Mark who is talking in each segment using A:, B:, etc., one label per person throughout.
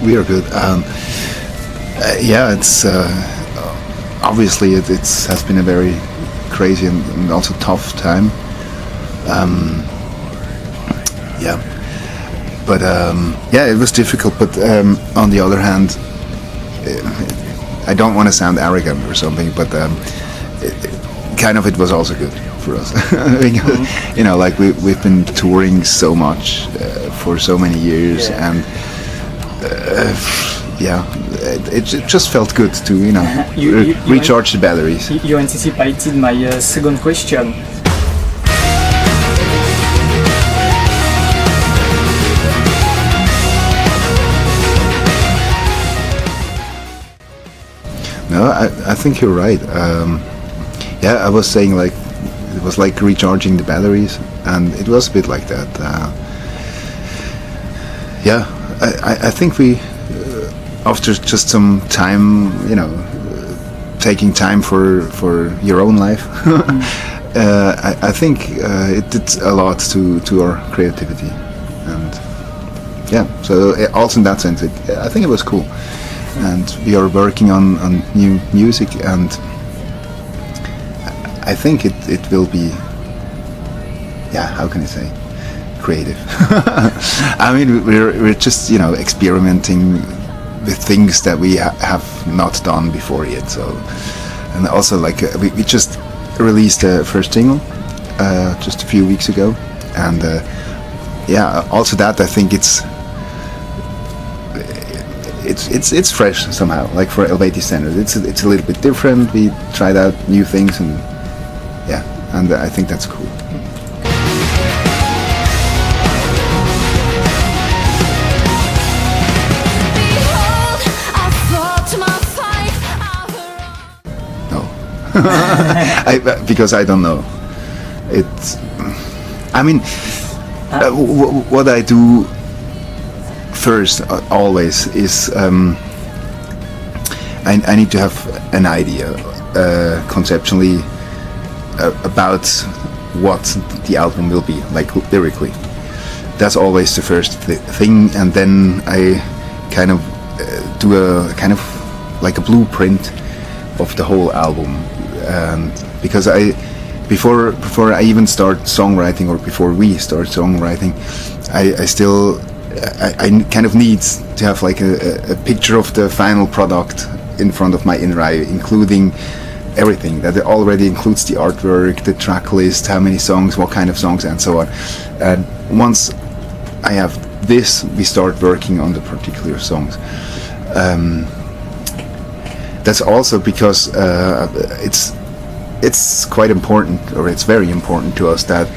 A: We are good. Yeah, it's obviously it has been a very crazy and also tough time. Yeah, but yeah, it was difficult. But on the other hand, I don't want to sound arrogant or something, but it was also good for us. You know, like we've been touring so much for so many years, and yeah, it just felt good to you recharge the batteries.
B: You anticipated my second question.
A: No, I think you're right. Yeah, I was saying like it was like recharging the batteries, and it was a bit like that. Yeah, I think we, after just some time, taking time for your own life, I think it did a lot to our creativity, and yeah. So also in that sense, I think it was cool. And we are working on new music, and I think it will be, yeah, how can I say, creative. I mean, we're just experimenting with things that we have not done before yet. So, and also like we just released the first single just a few weeks ago, and yeah, also that I think it's fresh somehow, like for Eluveitie standards. It's a little bit different. We tried out new things, and yeah, and I think that's cool. No, because I don't know. I mean, what I do first always is I need to have an idea conceptually about what the album will be, like lyrically. That's always the first thing, and then I kind of do a kind of like a blueprint of the whole album, and because before I even start songwriting, or before we start songwriting, I kind of need to have like a picture of the final product in front of my inner eye, including everything. That already includes the artwork, the track list, how many songs, what kind of songs, and so on. And once I have this, we start working on the particular songs. That's also because it's quite important, or it's very important to us that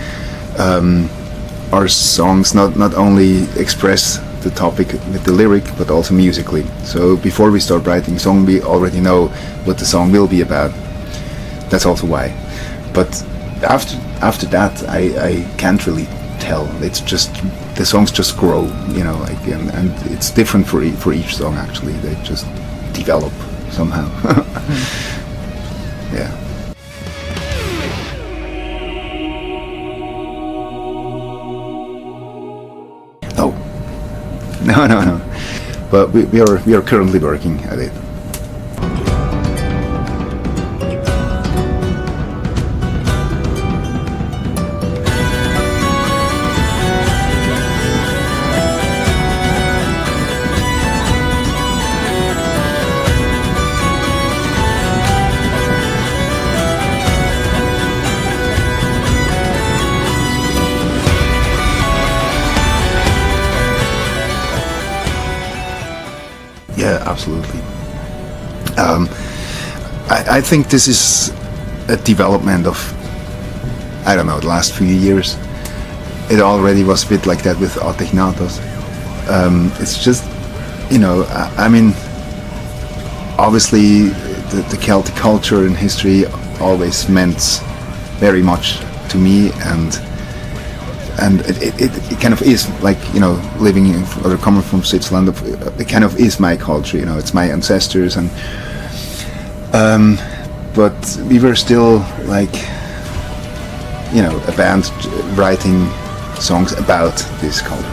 A: our songs not only express the topic with the lyric, but also musically. So before we start writing a song, we already know what the song will be about. That's also why. But after that, I can't really tell. It's just the songs just grow, like, and it's different for each song. Actually, they just develop somehow. Yeah. No. But we are currently working at it. Yeah, absolutely. I think this is a development of, I don't know, the last few years. It already was a bit like that with avec. It's just, I mean, obviously the Celtic culture and history always meant very much to me, and it kind of is like, living in, or coming from Switzerland, it kind of is my culture, it's my ancestors, and but we were still like, a band writing songs about this culture,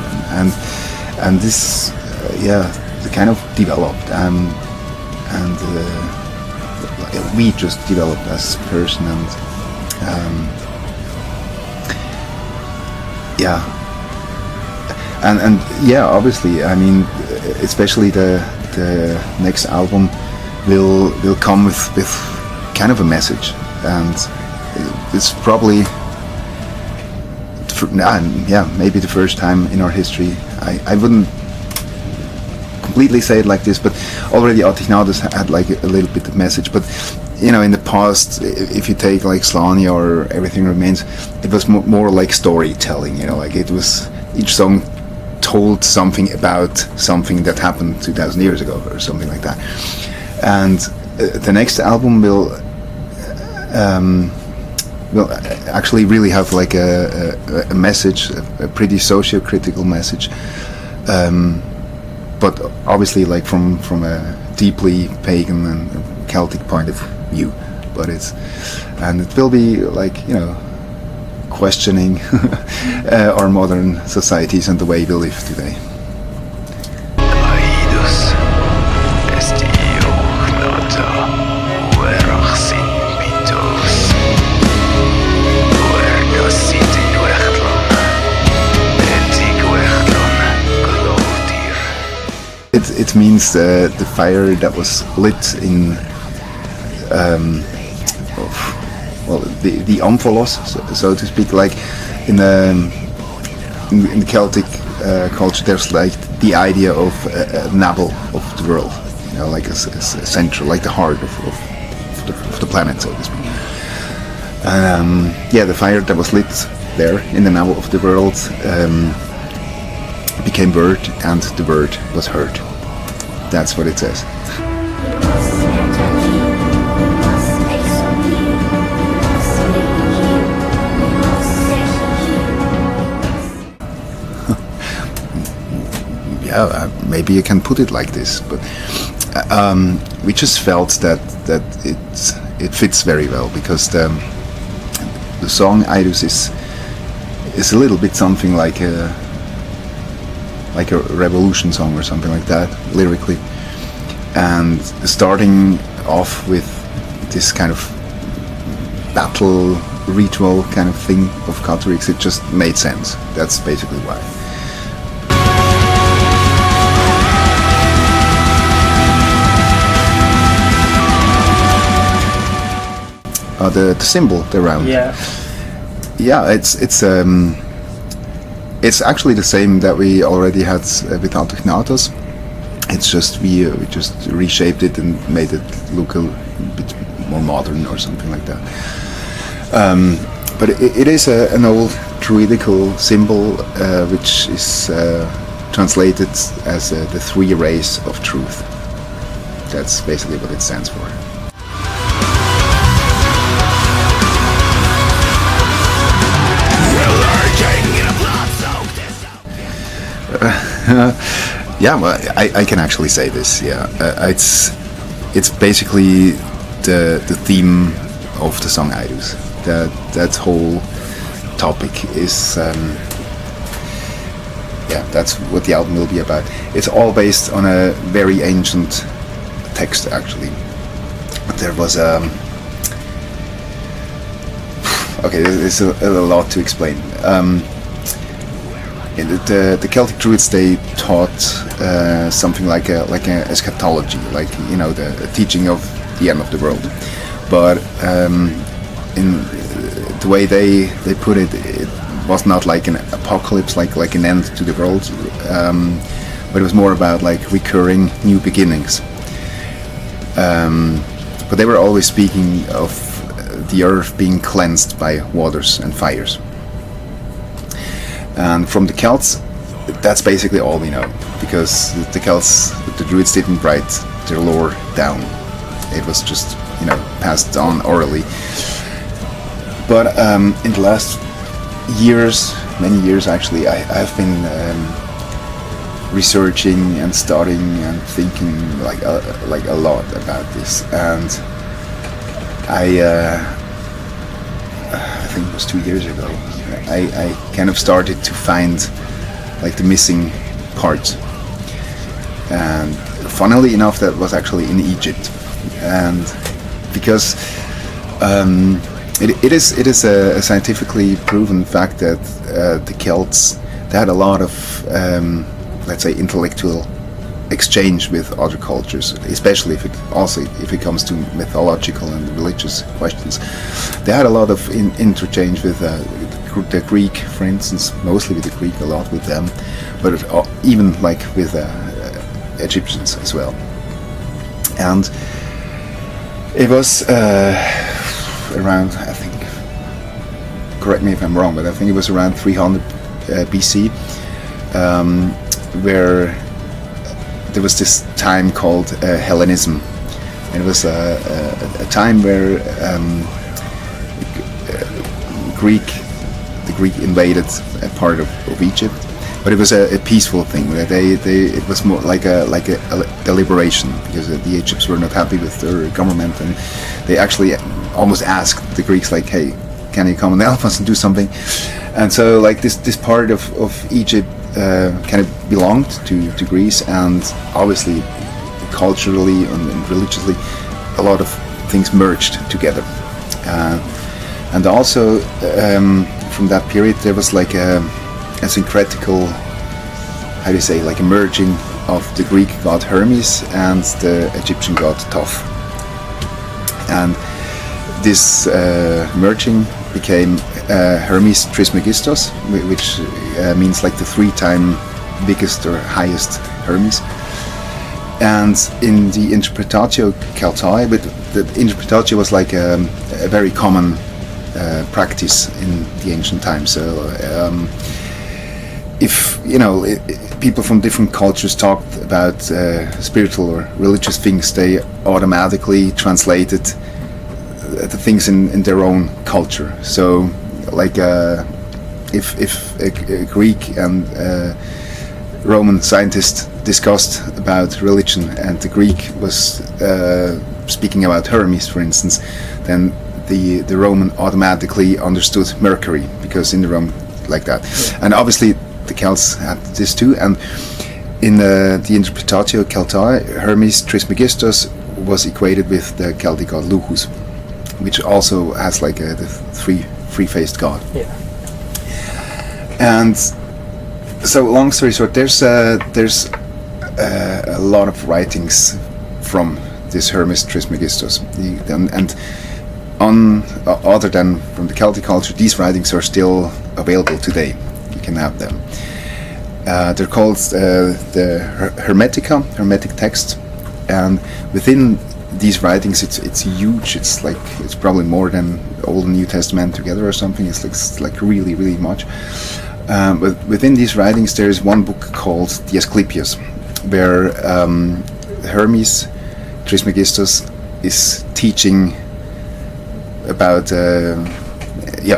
A: and this kind of developed, and we just developed as a person, and obviously, I mean, especially the next album will come with kind of a message, and it's probably maybe the first time in our history. I wouldn't completely say it like this, but already Atignados had like a little bit of message. But you know, in the past, if you take like Slania or Everything Remains, it was more like storytelling. You know, like it was each song told something about something that happened 2,000 years ago or something like that. And the next album will actually really have like a message, a pretty socio-critical message, but obviously like from a deeply pagan and Celtic point of view. But it will be like, you know, questioning our modern societies and the way we live today. It means the fire that was lit in the omphalos, so to speak, like in the Celtic culture. There's like the idea of a navel of the world, you know, like a central, like the heart of the planet, so to speak. The fire that was lit there in the navel of the world became word, and the word was heard. That's what it says. Maybe you can put it like this, but we just felt that it fits very well, because the song Eidus is a little bit something like a revolution song or something like that, lyrically, and starting off with this kind of battle ritual kind of thing of Catholics, it just made sense. That's basically why. The symbol, the round. It's actually the same that we already had with Atignados. It's just we just reshaped it and made it look a bit more modern or something like that. But it is an old druidical symbol, which is translated as the three rays of truth. That's basically what it stands for. Well, I can actually say this. It's basically the theme of the song Eidus. That whole topic is that's what the album will be about. It's all based on a very ancient text, actually. There was there's a lot to explain. The Celtic Druids, they taught something like a eschatology, like, you know, the teaching of the end of the world. But in the way they put it, it was not like an apocalypse, like an end to the world, but it was more about like recurring new beginnings. But they were always speaking of the earth being cleansed by waters and fires. And from the Celts, that's basically all we know, because the Celts, the Druids, didn't write their lore down. It was just, you know, passed on orally. But in the last years, many years actually, I've been researching and studying and thinking like a lot about this, and I think it was 2 years ago. I kind of started to find like the missing parts, And funnily enough, that was actually in Egypt, and because it is a scientifically proven fact that the Celts, they had a lot of let's say intellectual exchange with other cultures, especially if it comes to mythological and religious questions. They had a lot of interchange with the Greek, for instance, mostly with the Greek, a lot with them, but even like with Egyptians as well. And it was around, I think, correct me if I'm wrong, but I think it was around 300 BC, where there was this time called Hellenism. And it was a time where the Greek invaded a part of Egypt, but it was a peaceful thing. It was more like a deliberation, because the Egyptians were not happy with their government, and they actually almost asked the Greeks, like, "Hey, can you come and help us and do something?" And so, like, this part of Egypt kind of belonged to Greece, and obviously culturally and religiously a lot of things merged together. And also from that period there was like a syncretical, how do you say, like a merging of the Greek god Hermes and the Egyptian god Thoth. And this merging became Hermes Trismegistos, which means like the 3-time biggest or highest Hermes. And in the Interpretatio Celtae, but the Interpretatio was like a very common practice in the ancient times. So if people from different cultures talked about spiritual or religious things, they automatically translated the things in their own culture. So like if a Greek and Roman scientist discussed about religion and the Greek was speaking about Hermes, for instance, then the Roman automatically understood Mercury, because in the Rome like that. And obviously the Celts had this too, and in the Interpretatio Celtae, Hermes Trismegistos was equated with the Celtic god Luchus, which also has like the three-faced god.
B: Yeah.
A: And so, long story short, there's a lot of writings from this Hermes Trismegistos, and other than from the Celtic culture, these writings are still available today. You can have them. They're called the Hermetic text, and within these writings, it's huge. It's probably more than Old and New Testament together or something. It's like really, really much. But within these writings, there is one book called the Asclepius, where Hermes Trismegistos is teaching about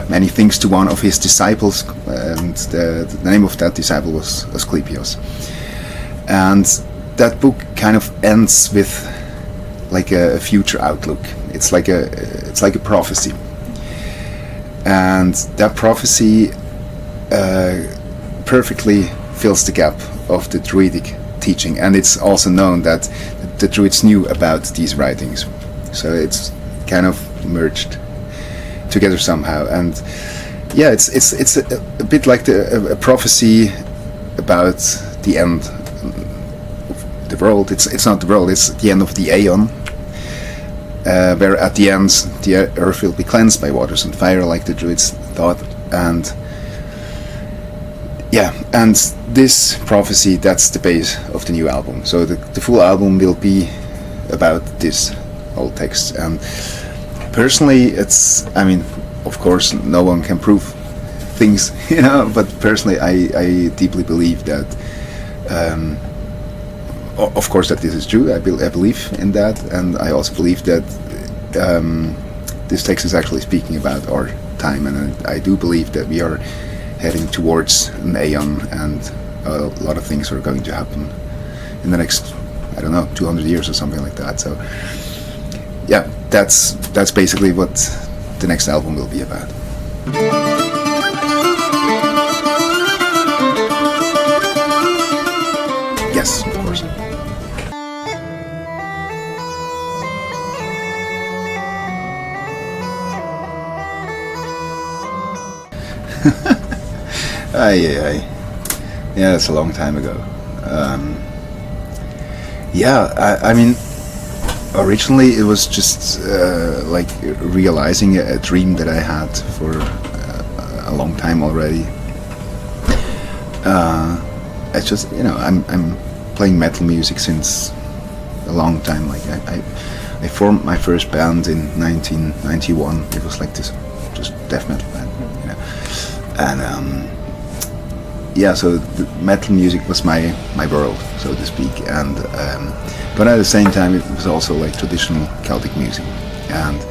A: many things to one of his disciples, and the name of that disciple was Asclepius. And that book kind of ends with like a future outlook. It's like a prophecy, and that prophecy perfectly fills the gap of the Druidic teaching, and it's also known that the Druids knew about these writings, so it's kind of merged together somehow. And yeah, it's a bit like a prophecy about the end of the world. It's not the world, it's the end of the Aeon, where at the end the earth will be cleansed by waters and fire, like the Druids thought. And this prophecy, that's the base of the new album. So the full album will be about this old text. And personally, of course, no one can prove things, but personally, I deeply believe that, of course, that this is true. I believe in that, and I also believe that this text is actually speaking about our time, and I do believe that we are heading towards an Aeon, and a lot of things are going to happen in the next, 200 years or something like that. So yeah, that's basically what the next album will be about. Yes, of course. Yeah, that's a long time ago. I mean, originally it was just like realizing a dream that I had for a long time already. It's just, I'm playing metal music since a long time. Like I formed my first band in 1991. It was like this, just death metal band, and so the metal music was my world, so to speak, and but at the same time it was also like traditional Celtic music, and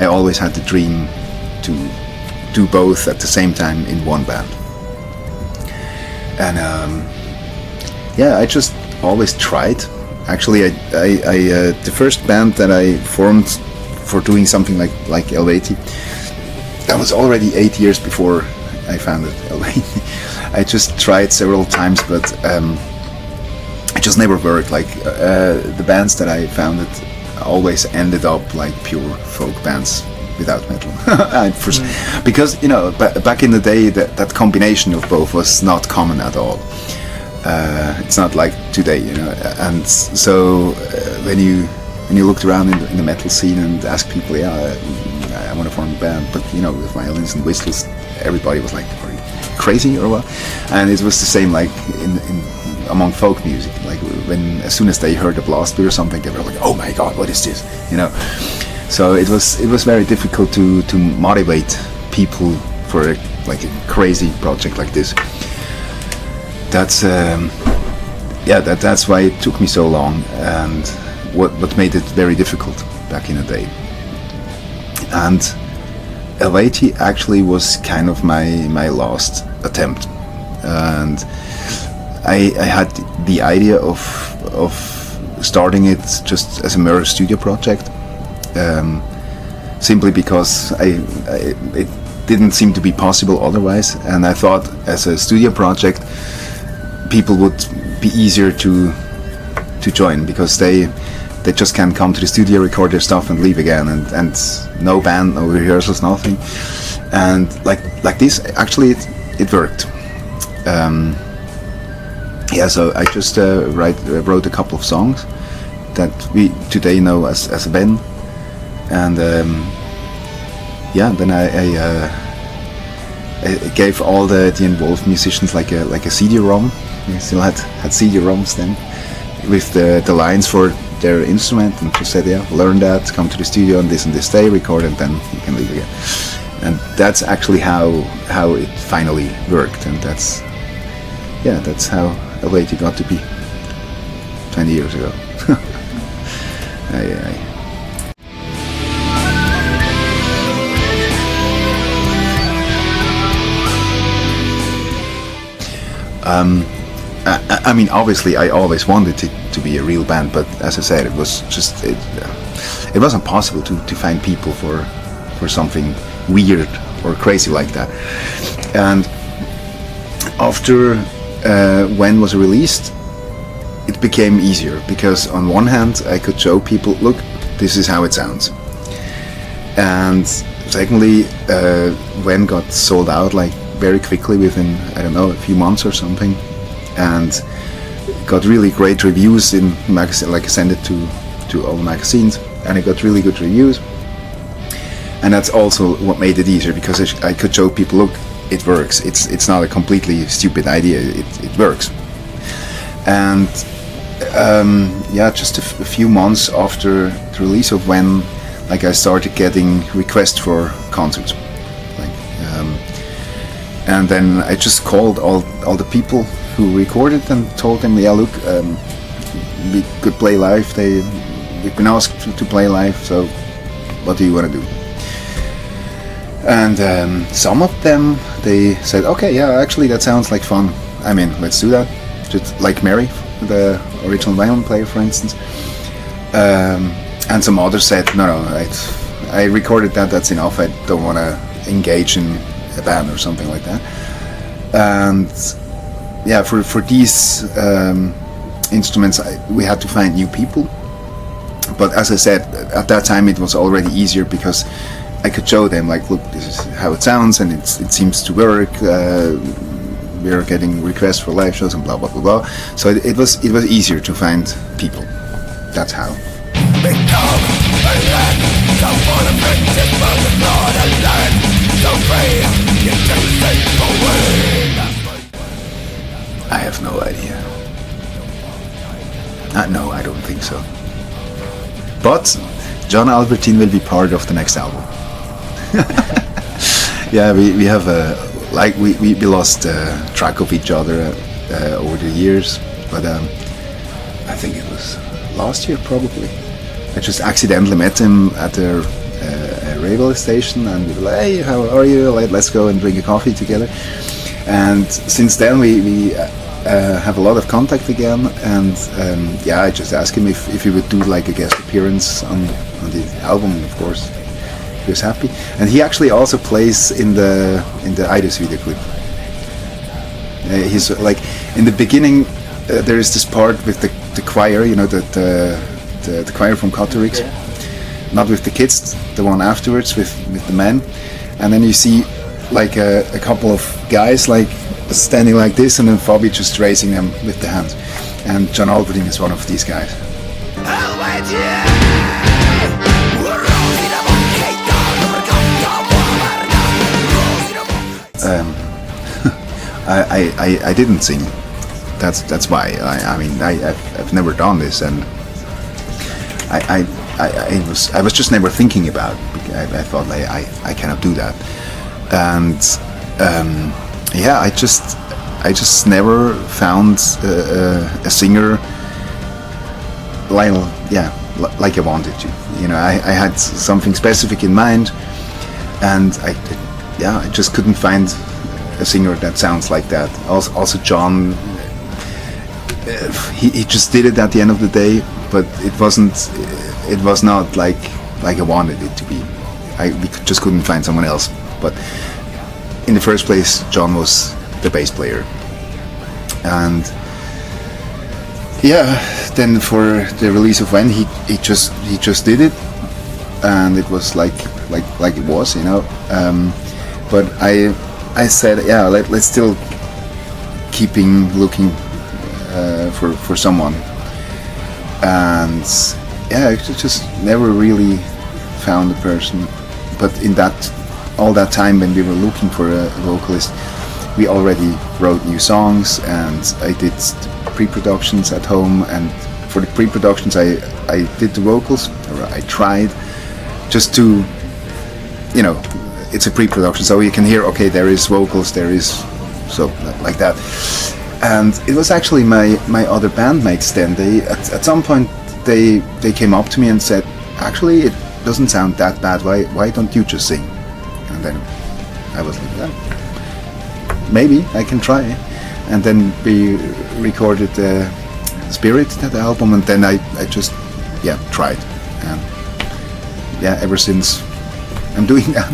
A: I always had the dream to do both at the same time in one band. And I just always tried. Actually, I the first band that I formed for doing something like Eluveitie, that was already 8 years before I founded Eluveitie. I just tried several times, but it just never worked. Like the bands that I founded always ended up like pure folk bands without metal. Because back in the day that combination of both was not common at all. It's not like today, and so when you looked around in the metal scene and asked people, I want to form a band, but with violins and whistles, everybody was like, are you crazy or what? And it was the same like in among folk music. Like as soon as they heard a blast beat or something, they were like, oh my god, what is this? So it was very difficult to motivate people for a crazy project like this. That's why it took me so long, and what made it very difficult back in the day. And Eluveitie actually was kind of my last attempt, and I had the idea of starting it just as a mere studio project, simply because it didn't seem to be possible otherwise, and I thought as a studio project people would be easier to join, because they just can come to the studio, record their stuff and leave again, and no band, no rehearsals, nothing. And like this, actually it worked. So I just wrote a couple of songs that we today know as a band, and then I gave all the involved musicians like a CD-ROM. We still had CD-ROMs then, with the lines for their instrument, and just said, learn that, come to the studio on this day, record, and then you can leave again. And that's actually how it finally worked, and that's how Eluveitie got to be 20 years ago. I mean, obviously, I always wanted it to be a real band, but as I said, it was just it wasn't possible to find people for something weird or crazy like that. And after when was released, it became easier, because on one hand I could show people, look, this is how it sounds. And secondly, when got sold out like very quickly, within a few months or something, and got really great reviews in magazine. Like I sent it to all the magazines, and it got really good reviews. And that's also what made it easier, because I could show people, look, it works. It's not a completely stupid idea. It works. And just a few months after the release of When, I started getting requests for concerts. And then I just called all the people who recorded and told them, look, we could play live. We've been asked to play live, so what do you want to do? And some of them, they said, okay, actually that sounds like fun. I mean, let's do that. Just like Mary, the original violin player, for instance. And some others said, no, I recorded that's enough. I don't want to engage in a band or something like that. And for these instruments, we had to find new people. But as I said, at that time it was already easier, because I could show them, like, look, this is how it sounds, and it seems to work. We are getting requests for live shows and blah blah blah blah. So it was easier to find people. That's how. I have no idea. No, I don't think so. But John Albertine will be part of the next album. Yeah, we have we lost track of each other over the years, but I think it was last year probably. I just accidentally met him at a railway station, and we were like, "Hey, how are you? Let's go and drink a coffee together." And since then we have a lot of contact again, and I just asked him if he would do like a guest appearance on the album, and of course he was happy. And he actually also plays in the Eluveitie clip. He's like in the beginning. There is this part with the choir, you know, the choir from Chrigel, not with the kids, the one afterwards with the men, and then you see like a couple of guys like standing like this, and then Fabi just raising them with the hands, and John Albertine is one of these guys. I didn't sing. That's why. I've never done this, and I was just never thinking about it. I thought I cannot do that, and I just never found a singer like I wanted to. You know, I had something specific in mind, and I just couldn't find a singer that sounds like that. Also John, he just did it at the end of the day, but it was not like I wanted it to be. We just couldn't find someone else. But in the first place, John was the bass player, and then for the release of When, he just did it, and it was like it was, you know. But I said, let's still keeping looking for someone, and I just never really found a person. But in all that time when we were looking for a vocalist, we already wrote new songs, and I did pre-productions at home, and for the pre-productions I did the vocals, or I tried, just to, you know, it's a pre-production, so you can hear, okay, there is vocals, there is, so like that. And it was actually my other bandmates then, they at some point they came up to me and said, actually it doesn't sound that bad, why don't you just sing? And then I was like, maybe I can try. And then we recorded Spirit, that album, and then I just tried, and ever since I'm doing that.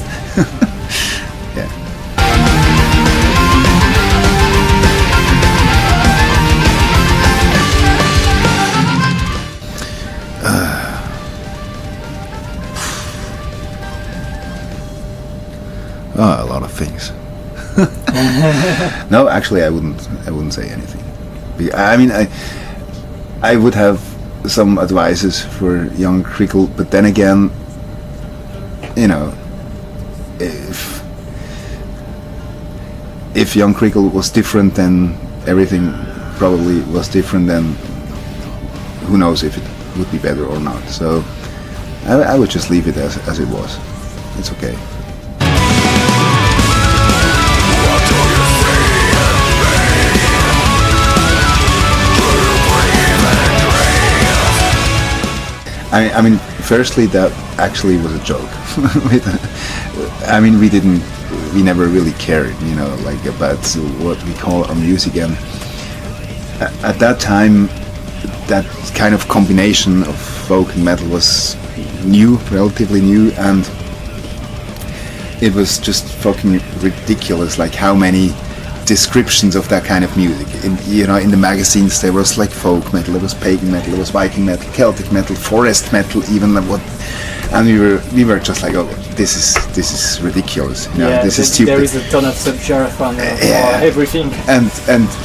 A: A lot of things. No, actually, I wouldn't say anything. I mean, I would have some advices for young Chrigel, but then again, you know, if young Chrigel was different, then everything probably was different. Then who knows if it would be better or not? So I would just leave it as it was. It's okay. I mean, firstly, that actually was a joke. I mean, we never really cared, you know, like about what we call our music. And at that time, that kind of combination of folk and metal was new, relatively new, and it was just fucking ridiculous, like how many descriptions of that kind of music. In the magazines there was like folk metal, there was pagan metal, there was Viking metal, Celtic metal, forest metal, even and we were just like, oh, this is ridiculous. You know, this is stupid.
B: There is a ton of subgenre for everything.
A: And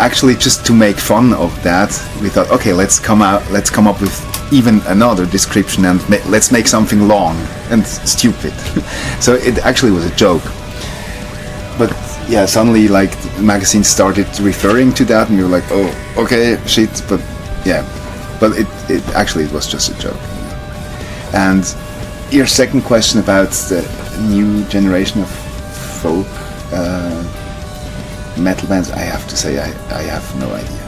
A: actually, just to make fun of that, we thought, okay, let's come up with even another description, and let's make something long and stupid. So it actually was a joke. But yeah, suddenly like the magazine started referring to that, and we were like, oh, okay, shit. But yeah, but it was just a joke. And your second question about the new generation of folk metal bands, I have to say I have no idea.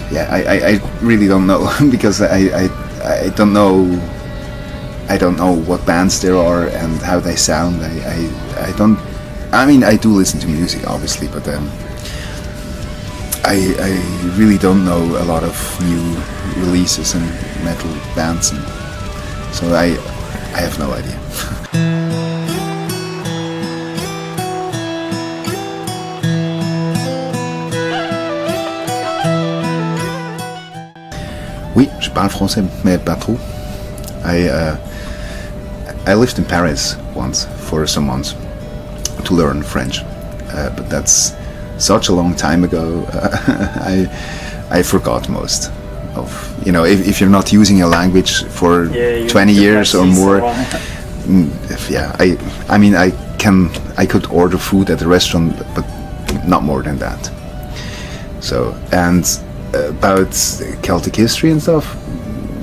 A: I really don't know because I don't know. I don't know what bands there are and how they sound. I don't. I mean, I do listen to music, obviously, but I really don't know a lot of new releases and metal bands, and so I have no idea. Oui, je parle français, mais pas trop. I lived in Paris once for some months to learn French, but that's such a long time ago. I forgot most of, you know, if you're not using a language for 20 years or more. I mean I could order food at the restaurant, but not more than that. So, and about Celtic history and stuff,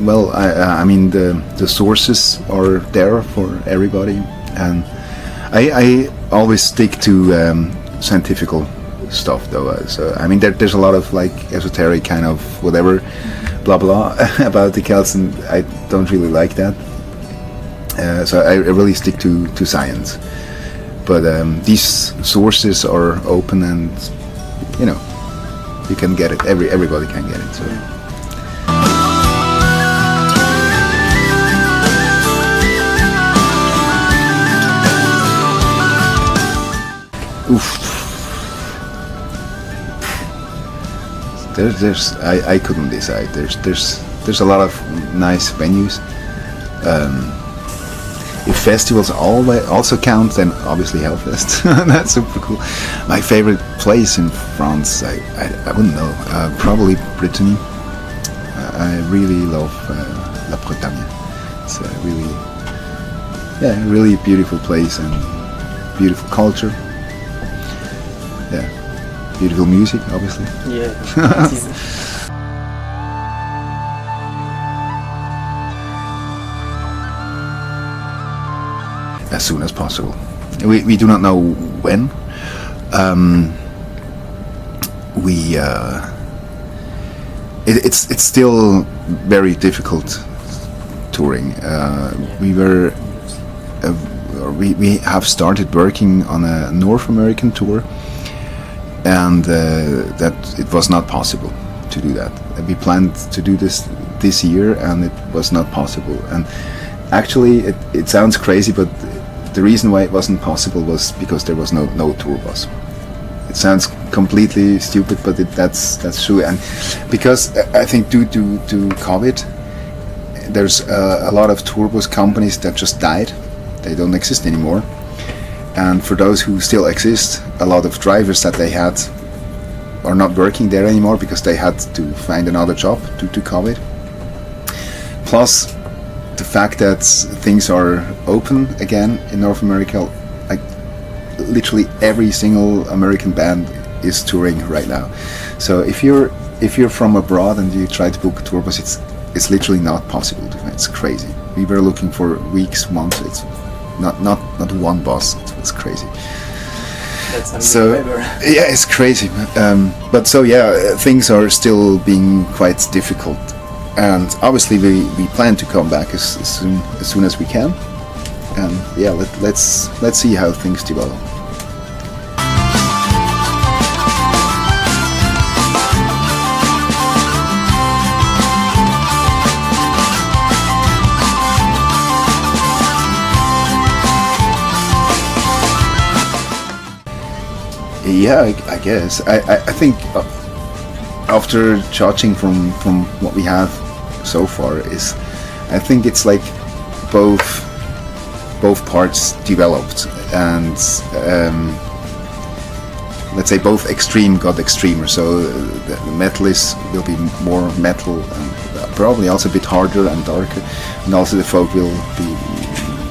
A: well, I mean the sources are there for everybody, and I always stick to scientific stuff though. So I mean there's a lot of like esoteric kind of whatever blah blah about the Celts, and I don't really like that. So I really stick to science. But these sources are open, and you know, you can get it. Everybody can get it. So. Oof. I couldn't decide. There's a lot of nice venues. If festivals also count, then obviously Hellfest. That's super cool. My favorite place in France, I wouldn't know. Probably Brittany. I really love La Bretagne. It's a really beautiful place and beautiful culture. Yeah, beautiful music, obviously.
B: Yeah.
A: As soon as possible. We do not know when. It's still very difficult touring. We have started working on a North American tour, and that it was not possible to do that. We planned to do this year, and it was not possible. And actually, it sounds crazy, but the reason why it wasn't possible was because there was no tour bus. It sounds completely stupid, but that's true. And because I think due to COVID, there's a lot of tour bus companies that just died. They don't exist anymore. And for those who still exist, a lot of drivers that they had are not working there anymore because they had to find another job due to COVID. Plus, the fact that things are open again in North America, like literally every single American band is touring right now. So if you're from abroad and you try to book a tour bus, it's literally not possible to find. It's crazy. We were looking for weeks, months. It's not one bus. It's crazy.
B: That's
A: so yeah, it's crazy. But so yeah, things are still being quite difficult. And obviously we plan to come back as soon as we can, and yeah, let's see how things develop. Yeah, I guess I think after judging from what we have so far is, I think it's like both parts developed, and let's say both extreme got extremer. So the metal will be more metal, and probably also a bit harder and darker, and also the folk will be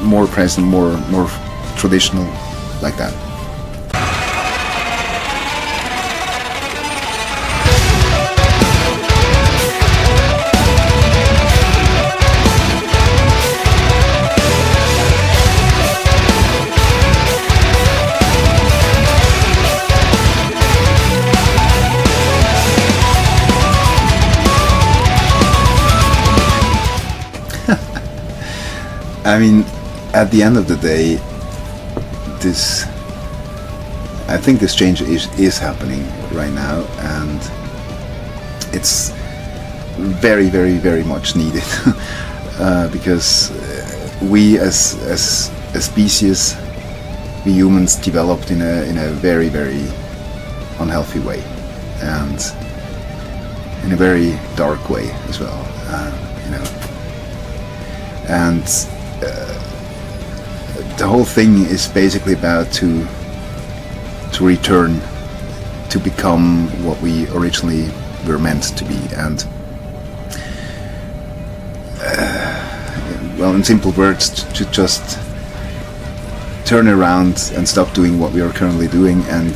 A: more present, more traditional, like that. I mean, at the end of the day, I think this change is happening right now, and it's very, very, very much needed because we as a species, we humans, developed in a very, very unhealthy way, and in a very dark way as well, and the whole thing is basically about to return to become what we originally were meant to be, and well, in simple words, to just turn around and stop doing what we are currently doing, and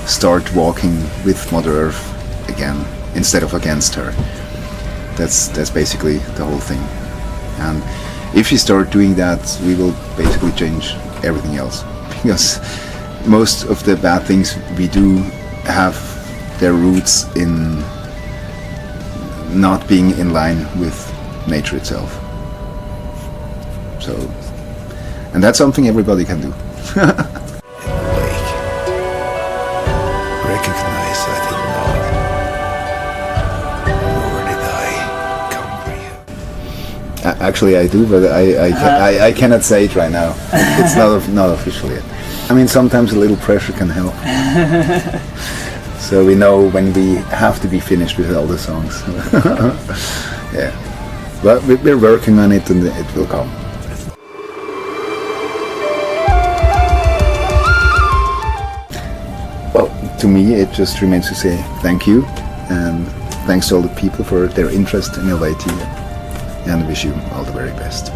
A: start walking with Mother Earth again instead of against her. That's basically the whole thing. And if you start doing that, we will basically change everything else, because most of the bad things we do have their roots in not being in line with nature itself. So, and that's something everybody can do.
C: Awake. Recognize I did not, nor did I comprehend.
A: Actually, I do, but I cannot say it right now. It's not official yet. I mean, sometimes a little pressure can help. So we know when we have to be finished with all the songs. Yeah, but we're working on it, and it will come. Well, to me, it just remains to say thank you, and thanks to all the people for their interest in Eluveitie, and wish you all the very best.